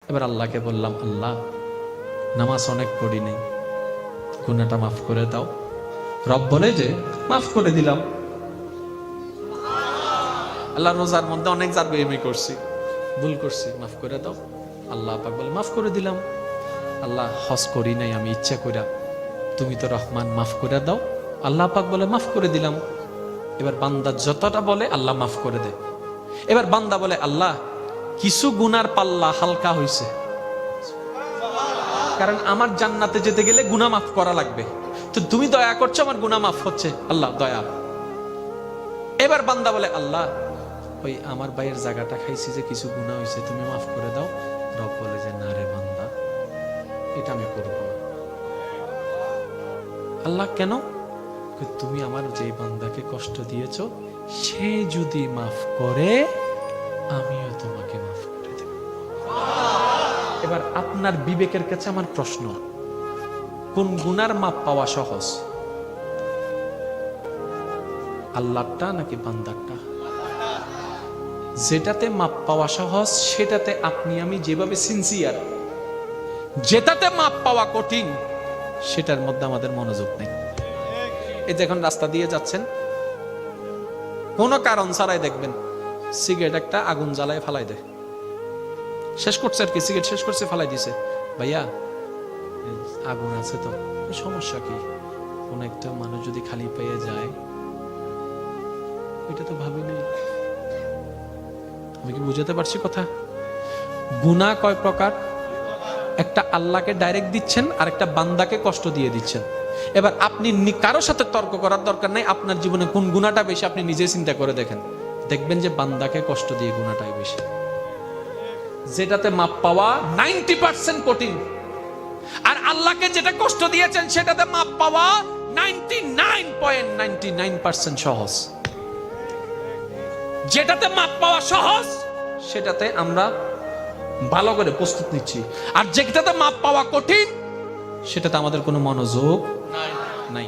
এবার আল্লাহকে বললাম, আল্লাহ নামাজ অনেক পড়ি নেই, গুনাহটা মাফ করে দাও। রব বলে যে মাফ করে দিলাম। আল্লাহ রোজার মধ্যে অনেক জার বেইমানি করছি, ভুল করছি, মাফ করে দাও। আল্লাহ পাক বলে মাফ করে দিলাম। আল্লাহ হজ করি নাই আমি ইচ্ছা কইরা, তুমি তো রহমান, মাফ করে দাও। আল্লাহ পাক বলে মাফ করে দিলাম। এবার বান্দা যতটা বলে আল্লাহ মাফ করে দেয়। এবার বান্দা বলে, আল্লাহ কিছু গুনার পাল্লা হালকা হইছে, কারণ আমার জান্নাতে যেতে গেলে গুনাহ মাফ করা লাগবে, তো তুমি দয়া করছো, আমার গুনাহ মাফ হচ্ছে, আল্লাহ দয়া। এবার বান্দা বলে, আল্লাহ ওই আমার ভাইয়ের জায়গাটা খাইছি যে কিছু গুনাহ হইছে, তুমি মাফ করে দাও। রব বলে যে না রে বান্দা, এটা আমি করব না। আল্লাহ কেন? তুমি আমার যে বান্দাকে কষ্ট দিয়েছো, সে যদি মাফ করে আমিও তোমাকে মাফ করে দেব। এবার আপনার বিবেকের কাছে আমার প্রশ্ন, কোন গুনার মাপ পাওয়া সহজ, আল্লাহরটা নাকি বান্দারটা? যেটাতে মাপ পাওয়া সহজ সেটাতে আপনি আমি যেভাবে সিনসিয়ার, যেটাতে মাপ পাওয়া কঠিন সেটার মধ্যে আমাদের মনোযোগ নেই। এই যে এখন রাস্তা দিয়ে যাচ্ছেন, কোনো কারণ ছাড়াই দেখবেন সিগারেট একটা আগুন জ্বালায় ফালাই দেয়, শেষ করছে আর কি, সিগারেট শেষ করছে ফালাই দিছে। ভাইয়া আগুন আছে তো, সমস্যা কি? কোন একটা মানুষ যদি খালি পেয়ে যায়, এটা তো ভাবি নেই। আমি কি বুঝাতে পারছি কথা? গুনাহ কয় প্রকার? একটা আল্লাহকে ডাইরেক্ট দিচ্ছেন, আর একটা বান্দাকে কষ্ট দিয়ে দিচ্ছেন। এবার আপনি কারোর সাথে তর্ক করার দরকার নাই, আপনার জীবনে কোন গুনাহটা বেশি আপনি নিজে চিন্তা করে দেখেন, দেখবেন যে বান্দাকে কষ্ট দিয়ে গুনাহটাই বেশি। যেটাতে মাপ পাওয়া 90% কঠিন, আর আল্লাহকে যেটা কষ্ট দিয়েছেন সেটাতে মাপ পাওয়া 99.99% সহজ। যেটাতে মাপ পাওয়া সহজ সেটাতে আমরা ভালো করে প্রস্তুত নিচ্ছি, আর যেটাতে মাপ পাওয়া কঠিন সেটাতে আমাদের কোনো মনোযোগ নাই।